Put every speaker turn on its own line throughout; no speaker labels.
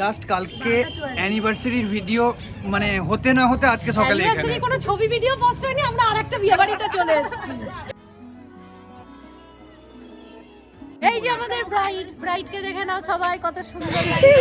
Just কালকে অ্যানিভার্সারির video মানে হতে না হতে আজকে সকালে এখানে
কোনো ছবি ভিডিও পোস্ট হয়নি, আমরা আরেকটা বিয়ে বাড়িতে চলে এসেছি। এই যে আমাদের ব্রাইডকে দেখে নাও সবাই, কত সুন্দর লাগছে।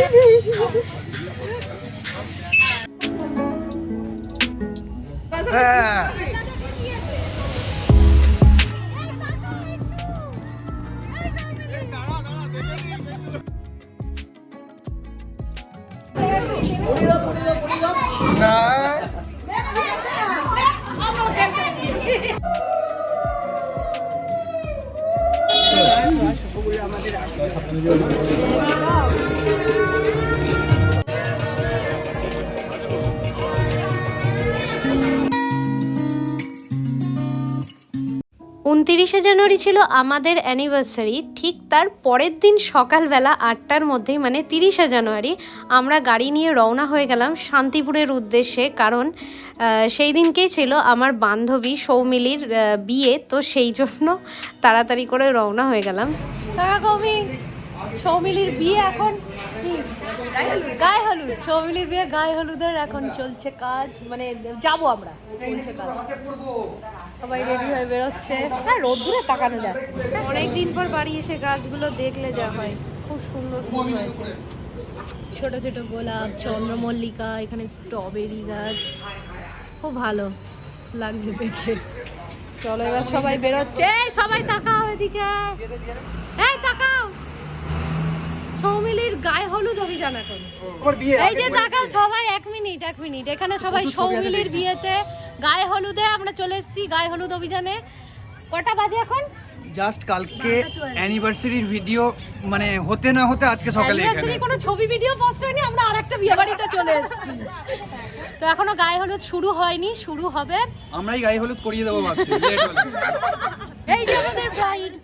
জানুয়ারি ছিল আমাদের অ্যানিভার্সারি। ঠিক তার পরের দিন সকালবেলা 8টার মধ্যেই মানে 30শে জানুয়ারি আমরা গাড়ি নিয়ে রওনা হয়ে গেলাম শান্তিপুরের উদ্দেশ্যে, কারণ সেই দিনকেই ছিল আমার বান্ধবী সৌমিলির বিয়ে। তো সেই জন্য তাড়াতাড়ি করে রওনা হয়ে গেলাম। সৌমিলির বিয়ে এখন গায়ে হলুদ, সৌমিলির বিয়ে গায়ে হলুদের এখন চলছে কাজ, মানে যাবো আমরা, চলছে কাজ, সবাই রেডি হয়ে বেরোচ্ছে। হ্যাঁ, রোদ্দুরে তাকানো যাচ্ছে। অনেকদিন পর বাড়ি এসে গাছগুলো দেখলে যা হয়, খুব সুন্দর ফুল হয়েছে, ছোট ছোট গোলাপ, চন্দ্রমল্লিকা, এখানে স্ট্রবেরি গাছ, খুব ভালো লাগছে দেখে। চলো এবার সবাই বেরোচ্ছে, সবাই তাকাও এদিকে, এই তাকাও, সৌমিলির গায়ে হলুদ অভিযান এখন। এই যে তাকাও সবাই, এক মিনিট, এখানে সবাই সৌমিলির বিয়েতে গায়ে হলুদে আমরা চলে এসেছি, গায়ে হলুদ অভিযানে। কটা বাজে এখন?
জাস্ট কালকে অ্যানিভার্সারির ভিডিও মানে হতে না হতে আজকে সকালে এখানে
কোনো ছবি ভিডিও পোস্ট হয়নি, আমরা আরেকটা বিয়ে বাড়িতে চলে এসেছি। তো এখনো গায়ে হলুদ শুরু হয়নি, শুরু হবে।
আমরাই গায়ে হলুদ করিয়ে দেবো ভাবছি।
এই যে আমাদের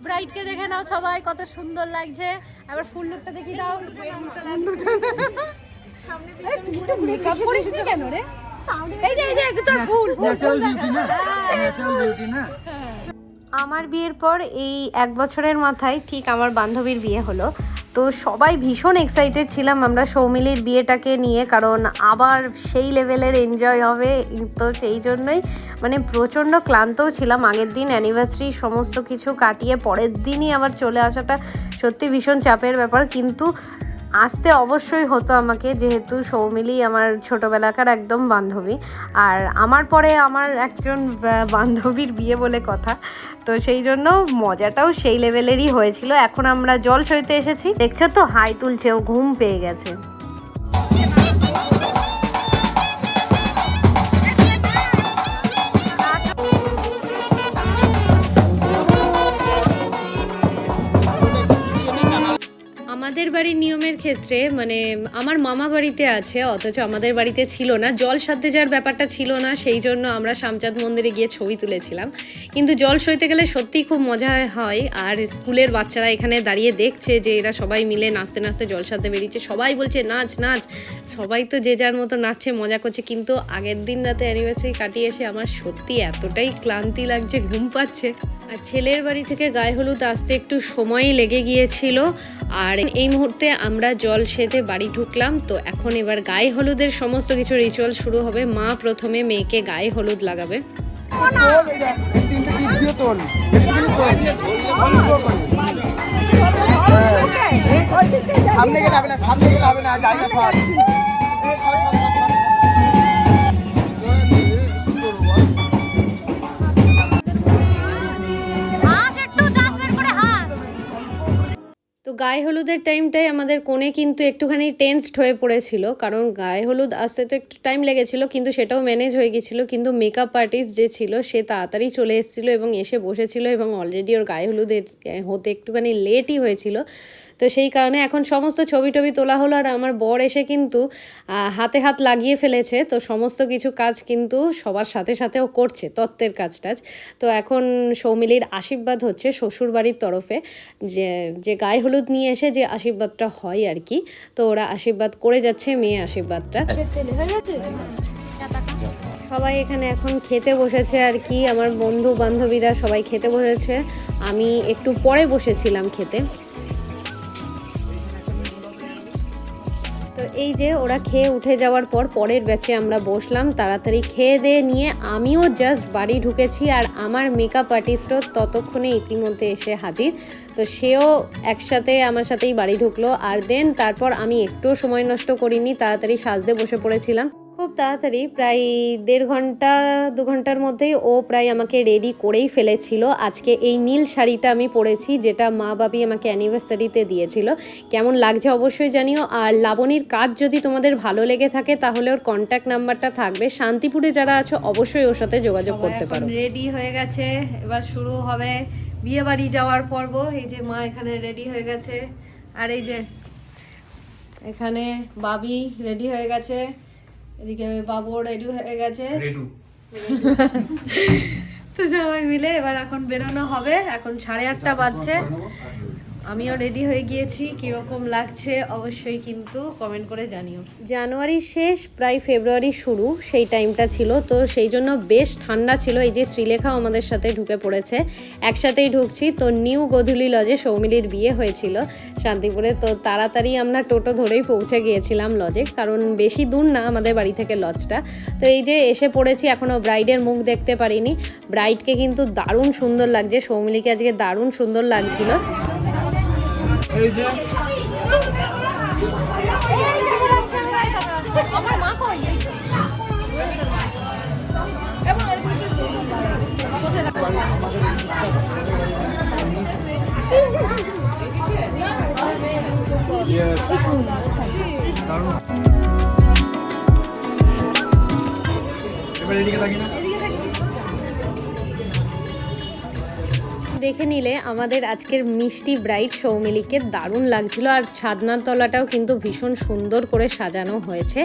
ব্রাইডকে দেখে নাও সবাই, কত সুন্দর লাগছে। আবার ফুল লুকটা দেখি দাও। মেকআপ করিস নি কেন রে? এই যে তোর ফুল
ন্যাচারাল বিউটি না, ন্যাচারাল বিউটি না।
আমার বিয়ের পর এই 1 বছরের মাথায় ঠিক আমার বান্ধবীর বিয়ে হলো। তো সবাই ভীষণ এক্সাইটেড ছিলাম আমরা সৌমিলির বিয়েটাকে নিয়ে, কারণ আবার সেই লেভেলের এনজয় হবে। তো সেই জন্যই মানে প্রচণ্ড ক্লান্তও ছিলাম আগের দিন অ্যানিভার্সারি সমস্ত কিছু কাটিয়ে পরের দিনই আবার চলে আসাটা সত্যি ভীষণ চাপের ব্যাপার, কিন্তু আসতে অবশ্যই হতো আমাকে, যেহেতু সৌমিলি আমার ছোটোবেলাকার একদম বান্ধবী, আর আমার পরে আমার একজন বান্ধবীর বিয়ে বলে কথা। তো সেই জন্য মজাটাও সেই লেভেলেরই হয়েছিল। এখন আমরা জল সইতে এসেছি, দেখছো তো হাই তুলছে, ও ঘুম পেয়ে গেছে। আমাদের বাড়ির নিয়মের ক্ষেত্রে মানে আমার মামা বাড়িতে আছে, অথচ আমাদের বাড়িতে ছিল না, জল সাথে যাওয়ার ব্যাপারটা ছিল না, সেই জন্য আমরা শামচাঁদ মন্দিরে গিয়ে ছবি তুলেছিলাম। কিন্তু জল সইতে গেলে সত্যিই খুব মজা হয়। আর স্কুলের বাচ্চারা এখানে দাঁড়িয়ে দেখছে যে এরা সবাই মিলে নাচতে নাচতে জল সাথে বেরিয়েছে, সবাই বলছে নাচ নাচ, সবাই তো যে যার মতো নাচছে, মজা করছে। কিন্তু আগের দিন রাতে অ্যানিভার্সারি কাটিয়ে এসে আমার সত্যি এতটাই ক্লান্তি লাগছে, ঘুম পাচ্ছে। আর ছেলের বাড়ি থেকে গায়ে হলুদ আসতে একটু সময় লেগে গিয়েছিল। আর এই মুহূর্তে আমরা জল সেতে বাড়ি ঢুকলাম। তো এখন এবার গায়ে হলুদের সমস্ত কিছু রিচুয়াল শুরু হবে। মা প্রথমে মেয়েকে গায়ে হলুদ লাগাবে।
সামনে গেলে হবে না, সামনে গেলে হবে না, জায়গা সব।
তো গায়ে হলুদের টাইমটাই আমাদের কোণে কিন্তু একটুখানি টেন্সড হয়ে পড়েছিল, কারণ গায়ে হলুদ আসতে তো একটু টাইম লেগেছিল, কিন্তু সেটাও ম্যানেজ হয়ে গেছিলো। কিন্তু মেকআপ আর্টিস্ট যে ছিল সে তাড়াতাড়ি চলে এসেছিলো এবং এসে বসেছিল, এবং অলরেডি ওর গায়ে হলুদ হতে একটুখানি লেটই হয়েছিল। তো সেই কারণে এখন সমস্ত ছবি টবি তোলা হলো। আর আমার বর এসে কিন্তু হাতে হাত লাগিয়ে ফেলেছে। তো সমস্ত কিছু কাজ কিন্তু সবার সাথে সাথে ও করছে, তত্ত্বের কাজ টাজ। তো এখন সৌমিলির আশীর্বাদ হচ্ছে শ্বশুর বাড়ির তরফে, যে গায়ে হলুদ নিয়ে এসে যে আশীর্বাদটা হয় আর কি। তো ওরা আশীর্বাদ করে যাচ্ছে, মেয়ে আশীর্বাদটা। সবাই এখানে এখন খেতে বসেছে আর কি, আমার বন্ধু বান্ধবীরা সবাই খেতে বসেছে। আমি একটু পরে বসেছিলাম খেতে। তো এই যে ওরা খেয়ে উঠে যাওয়ার পর পরের ব্যাচে আমরা বসলাম, তাড়াতাড়ি খেয়ে দিয়ে নিয়ে আমিও জাস্ট বাড়ি ঢুকেছি। আর আমার মেকআপ আর্টিস্টও ততক্ষণে ইতিমধ্যে এসে হাজির, তো সেও একসাথে আমার সাথেই বাড়ি ঢুকলো। আর দেন তারপর আমি একটুও সময় নষ্ট করিনি, তাড়াতাড়ি সাজতে বসে পড়েছিলাম। খুব তাড়াতাড়ি প্রায় 1.5 ঘন্টা 2 ঘন্টার মধ্যেই ও প্রায় আমাকে রেডি করেই ফেলেছিল। আজকে এই নীল শাড়িটা আমি পরেছি, যেটা মা বাবি আমাকে অ্যানিভার্সারিতে দিয়েছিল। কেমন লাগছে অবশ্যই জানিও। আর লাবণীর কাজ যদি তোমাদের ভালো লেগে থাকে তাহলে ওর কন্ট্যাক্ট নাম্বারটা থাকবে, শান্তিপুরে যারা আছো অবশ্যই ওর সাথে যোগাযোগ করতে পারো। রেডি হয়ে গেছে, এবার শুরু হবে বিয়ে বাড়ি যাওয়ার পর্ব। এই যে মা এখানে রেডি হয়ে গেছে, আর এই যে এখানে বাবি রেডি হয়ে গেছে, এদিকে বাবু রেডি হয়ে গেছে। তো সবাই মিলে এবার এখন বেরোনো হবে। এখন 8:30 বাজছে, আমিও রেডি হয়ে গিয়েছি। কীরকম লাগছে অবশ্যই কিন্তু কমেন্ট করে জানিও। জানুয়ারির শেষ প্রায় ফেব্রুয়ারি শুরু সেই টাইমটা ছিল, তো সেই জন্য বেশ ঠান্ডা ছিল। এই যে শ্রীলেখাও আমাদের সাথে ঢুকে পড়েছে, একসাথেই ঢুকছি। তো নিউ গোধূলি লজে সৌমিলির বিয়ে হয়েছিল শান্তিপুরে, তো তাড়াতাড়ি আমরা টোটো ধরেই পৌঁছে গিয়েছিলাম লজে, কারণ বেশি দূর না আমাদের বাড়ি থেকে লজটা। তো এই যে এসে পড়েছি, এখনও ব্রাইডের মুখ দেখতে পারিনি। ব্রাইডকে কিন্তু দারুণ সুন্দর লাগছে, সৌমিলিকে আজকে দারুণ সুন্দর লাগছিল। দেখে নিলে আমাদের আজকের মিষ্টি ব্রাইড সৌমিলিকে দারুণ লাগছিল। আর ছাদনার তলাটাও কিন্তু ভীষণ সুন্দর করে সাজানো হয়েছে,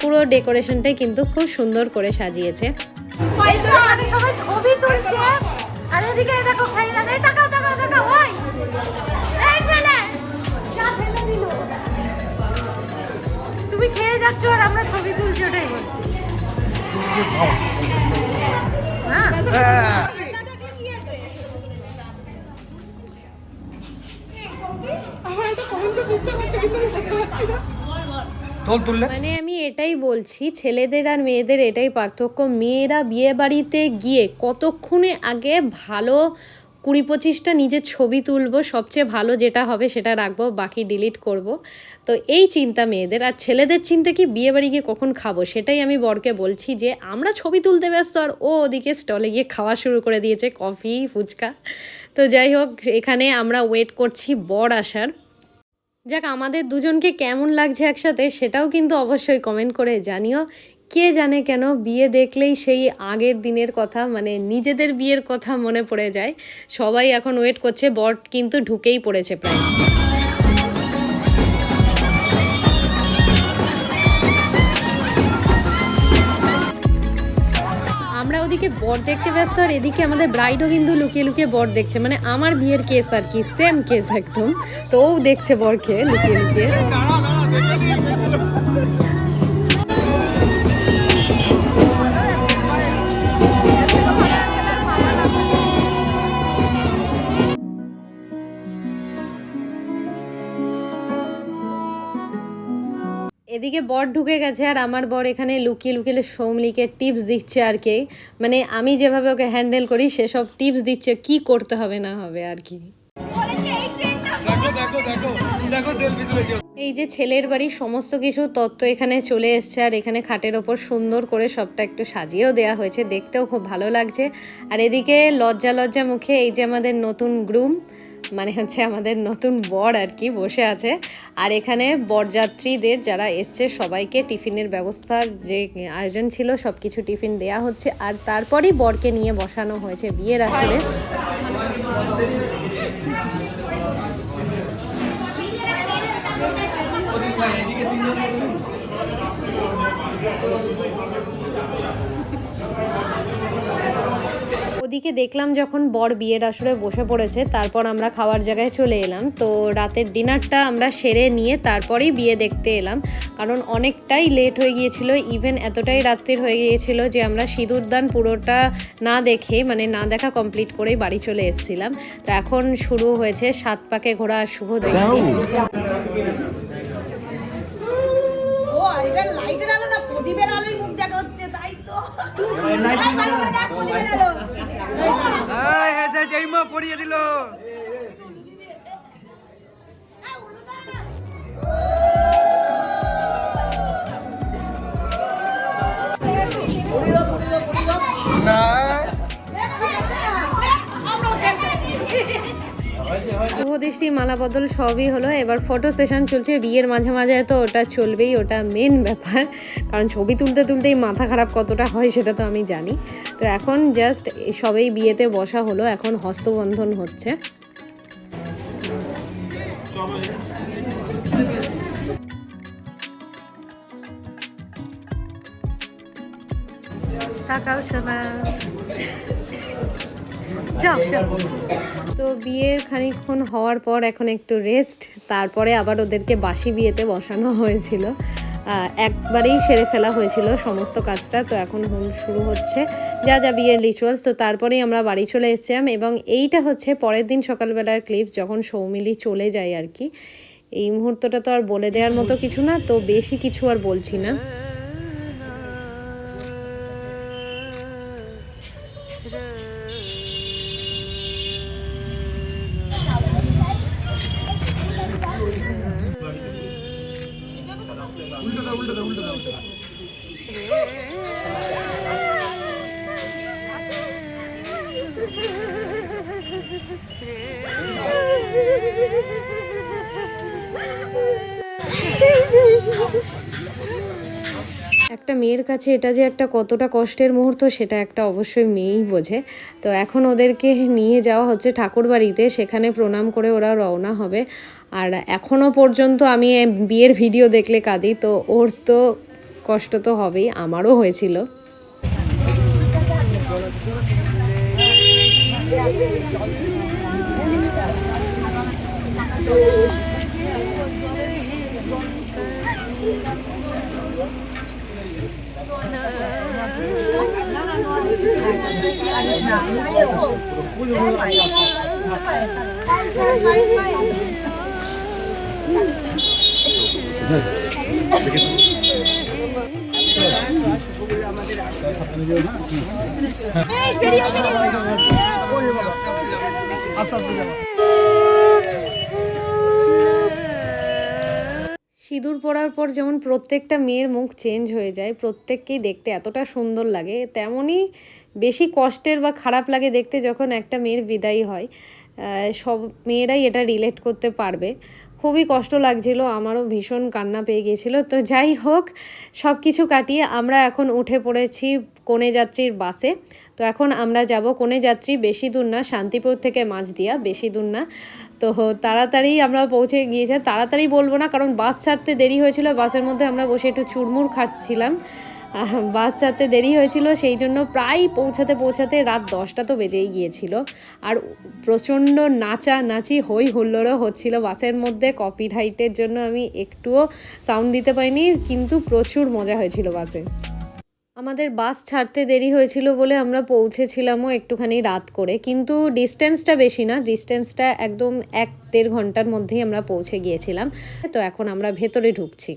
পুরো ডেকোরেশনটাই কিন্তু খুব সুন্দর করে সাজিয়েছে।
সবাই ছবি তুলছে, আর এদিকে দেখো খাইলা দেয়, তাকাও তাকাও তাকাও, ওই এই ছেলে যা ফেলে দিল, তুমি খেয়ে যাচ্ছ আর আমরা ছবি তুলছি, ওটাই বলছি। হ্যাঁ মানে আমি এটাই বলছি, ছেলেদের আর মেয়েদের এটাই পার্থক্য। মেয়েরা বিয়ে বাড়িতে গিয়ে কতক্ষণে আগে ভালো 20-25টা নিজের ছবি তুলবো, সবচেয়ে ভালো যেটা হবে সেটা রাখবো, বাকি ডিলিট করব। তো এই চিন্তা মেয়েদের। আর ছেলেদের চিন্তা কি বিয়ে বাড়ি গিয়ে কখন খাবো, সেটাই আমি বরকে বলছি যে আমরা ছবি তুলতে ব্যস্ত, আর ও ওদিকে স্টলে গিয়ে খাওয়া শুরু করে দিয়েছে, কফি ফুচকা। তো যাই হোক, এখানে আমরা ওয়েট করছি বর আসার। যাক, আমাদের দুজনকে কেমন লাগছে একসাথে সেটাও কিন্তু অবশ্যই কমেন্ট করে জানিও। কে জানে কেন বিয়ে দেখলেই সেই আগের দিনের কথা, মানে নিজেদের বিয়ের কথা মনে পড়ে যায়। সবাই এখন ওয়েট করছে, বর কিন্তু ঢুকেই পড়েছে প্রায়। আমরা ওদিকে বর দেখতে ব্যস্ত, আর এদিকে আমাদের ব্রাইডও কিন্তু লুকিয়ে লুকিয়ে বর দেখছে, মানে আমার বিয়ের কেস আর কি, সেম কেস একদম। তো ও দেখছে বরকে লুকিয়ে লুকিয়ে। এদিকে বর ঢুকে গেছে, আর আমার বর এখানে লুকিয়ে লুকিয়ে সৌমিলিকে টিপস দিচ্ছে আর কি, মানে আমি যেভাবে ওকে হ্যান্ডেল করি সেসব টিপস দিচ্ছে, কি করতে হবে না হবে আর কি। এই যে ছেলের বাড়ির সমস্ত কিছু তত্ত্ব এখানে চলে এসছে, আর এখানে খাটের ওপর সুন্দর করে সবটা একটু সাজিয়েও দেওয়া হয়েছে, দেখতেও খুব ভালো লাগছে। আর এদিকে লজ্জা লজ্জা মুখে এই যে আমাদের নতুন গ্রুম, মানে হচ্ছে আমাদের নতুন বর আর কি, বসে আছে। আর এখানে বরযাত্রীদের যারা এসছে সবাইকে টিফিনের ব্যবস্থার যে আয়োজন ছিল সব কিছু টিফিন দেয়া হচ্ছে, আর তারপরই বরকে নিয়ে বসানো হয়েছে বিয়ের আসরে। ওদিকে দেখলাম যখন বর বিয়ের আসরে বসে পড়েছে, তারপর আমরা খাওয়ার জায়গায় চলে এলাম। তো রাতের ডিনারটা আমরা সেরে নিয়ে তারপরেই বিয়ে দেখতে এলাম, কারণ অনেকটাই লেট হয়ে গিয়েছিল। ইভেন এতটাই রাত্রির হয়ে গিয়েছিল যে আমরা সিঁদুরদান পুরোটা না দেখে, মানে না দেখা কমপ্লিট করেই বাড়ি চলে এসেছিলাম। তো এখন শুরু হয়েছে 7 পাকে ঘোরা শুভ দৃষ্টি।
লাইটের আলো না প্রদীপের আলোই মুখ দেখা হচ্ছে তাই তো প্রদীপের আলো
জয়মা পড়িয়ে দিল।
শুভদৃষ্টি মালা বদল সবই হলো, এবার ফটো সেশন চলছে। বিয়ের মাঝে মাঝে তো ওটা চলবেই, ওটা মেন ব্যাপার, কারণ ছবি তুলতে তুলতেই মাথা খারাপ কতটা হয় সেটা তো আমি জানি। তো এখন জাস্ট সবাই বিয়েতে বসা হলো, এখন হস্তবন্ধন হচ্ছে। তো বিয়ের খানিকক্ষণ হওয়ার পর এখন একটু রেস্ট, তারপরে আবার ওদেরকে বাসি বিয়েতে বসানো হয়েছিল। একবারেই সেরে ফেলা হয়েছিল সমস্ত কাজটা। তো এখন হোম শুরু হচ্ছে, যা যা বিয়ের রিচুয়ালস। তো তারপরেই আমরা বাড়ি চলে এসেছিলাম, এবং এইটা হচ্ছে পরের দিন সকালবেলার ক্লিপ, যখন সৌমিলি চলে যায় আর কি। এই মুহূর্তটা তো আর বলে দেওয়ার মতো কিছু না, তো বেশি কিছু আর বলছি না। একটা মেয়ের কাছে এটা যে একটা কতটা কষ্টের মুহূর্ত, সেটা একটা অবশ্যই মেয়েই বোঝে। তো এখন ওদেরকে নিয়ে যাওয়া হচ্ছে ঠাকুরবাড়িতে, সেখানে প্রণাম করে ওরা রওনা হবে। আর এখনও পর্যন্ত আমি বিয়ের ভিডিও দেখলে কাঁদি, তো ওর তো কষ্ট তো হবেই, আমারও হয়েছিল। সিঁদুর পরার পর যেমন প্রত্যেকটা মেয়ের মুখ চেঞ্জ হয়ে যায়, প্রত্যেককেই দেখতে এতটা সুন্দর লাগে, তেমনই বেশি কষ্টের বা খারাপ লাগে দেখতে যখন একটা মেয়ের বিদায় হয়। সব মেয়েরাই এটা রিলেট করতে পারবে। খুবই কষ্ট লাগছিল, আমারও ভীষণ কান্না পেয়ে গিয়েছিলো। তো যাই হোক, সব কিছু কাটিয়ে আমরা এখন উঠে পড়েছি কনে যাত্রীর বাসে। তো এখন আমরা যাব কনে যাত্রী, বেশি দূর না, শান্তিপুর থেকে মাঝদিয়া, বেশি দূর না। তো তাড়াতাড়ি আমরা পৌঁছে গিয়েছি, তাড়াতাড়ি বলবো না কারণ বাস ছাড়তে দেরি হয়েছিল, বাসের মধ্যে আমরা বসে একটু চুরমুর খাচ্ছিলাম। বাস ছাড়তে দেরি হয়েছিল, সেই জন্য প্রায় পৌঁছাতে রাত 10টা তো বেজেই গিয়েছিল। আর প্রচণ্ড নাচানাচি হই হুল্লোড়ও হচ্ছিল বাসের মধ্যে। কপিরাইটের জন্য আমি একটুও সাউন্ড দিতে পারিনি, কিন্তু প্রচুর মজা হয়েছিল বাসে। আমাদের বাস ছাড়তে দেরি হয়েছিল বলে আমরা পৌঁছেছিলামও একটুখানি রাত করে, কিন্তু ডিস্টেন্সটা বেশি না, ডিস্টেন্সটা একদম 1-1.5 ঘন্টার মধ্যেই আমরা পৌঁছে গিয়েছিলাম। তো এখন আমরা ভেতরে ঢুকছি।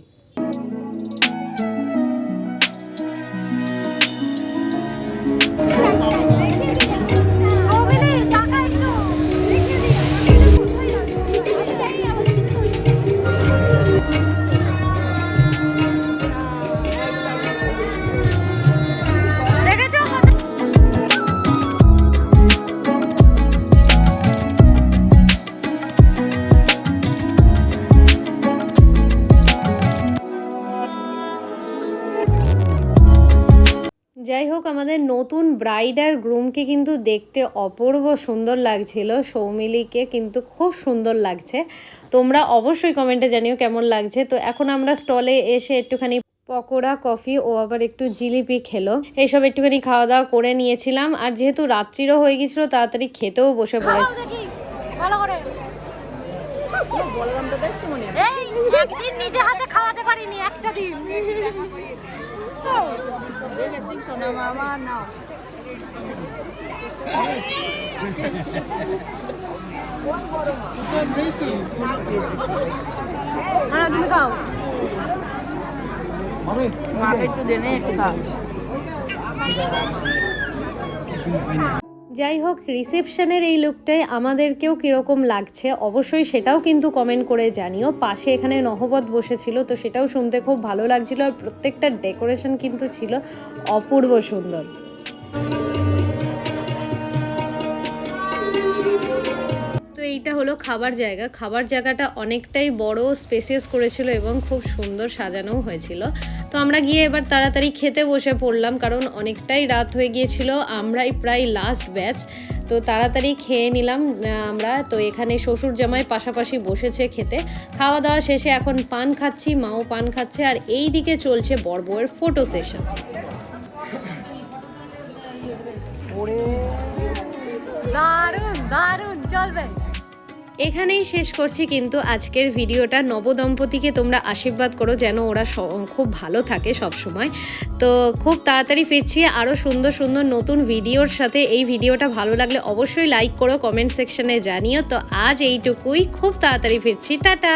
যাই হোক, আমাদের নতুন ব্রাইড আর গ্রুমকে কিন্তু দেখতে অপূর্ব সুন্দর লাগছিল, সৌমিলিকে কিন্তু খুব সুন্দর লাগছে। তোমরা অবশ্যই কমেন্টে জানিও কেমন লাগছে। তো এখন আমরা স্টলে এসে একটুখানি পকোড়া, কফি ও আবার একটু জিলিপি খেলো, এইসব একটুখানি খাওয়া দাওয়া করে নিয়েছিলাম। আর যেহেতু রাত্রিরও হয়ে গেছিলো, তাড়াতাড়ি খেতেও বসে পড়ে।
একদিন নিজে হাতে খাওয়াতে পারিনি, একটা দিন সোনা মামা নাও। তুমি খাও। মাকে একটু দেনে একটু খা।
যাই হোক, রিসেপশনের এই লুকটাই আমাদেরকেও কীরকম লাগছে অবশ্যই সেটাও কিন্তু কমেন্ট করে জানিও। পাশে এখানে নহবত বসেছিল, তো সেটাও শুনতে খুব ভালো লাগছিল। আর প্রত্যেকটা ডেকোরেশন কিন্তু ছিল অপূর্ব সুন্দর। তো এইটা হলো খাবার জায়গা। খাবার জায়গাটা অনেকটাই বড়, স্পেসিয়াস করেছিল এবং খুব সুন্দর সাজানোও হয়েছিল। তো আমরা গিয়ে এবার তাড়াতাড়ি খেতে বসে পড়লাম, কারণ অনেকটাই রাত হয়ে গিয়েছিল, আমরাই প্রায় লাস্ট ব্যাচ। তো তাড়াতাড়ি খেয়ে নিলাম আমরা। তো এখানে শ্বশুর জামাই পাশাপাশি বসেছে খেতে। খাওয়া দাওয়া শেষে এখন পান খাচ্ছি, মাও পান খাচ্ছে, আর এই দিকে চলছে বর বউয়ের ফটো সেশন।
দারুণ দারুণ, চলবে।
এখানেই শেষ করছি কিন্তু আজকের ভিডিওটা। নবদম্পতিকে তোমরা আশীর্বাদ করো যেন ওরা খুব ভালো থাকে সব সময়। তো খুব তাড়াতাড়ি ফিরছি আরও সুন্দর সুন্দর নতুন ভিডিওর সাথে। এই ভিডিওটা ভালো লাগলে অবশ্যই লাইক করো, কমেন্ট সেকশনে জানিও। তো আজ এইটুকুই, খুব তাড়াতাড়ি ফিরছি, টাটা।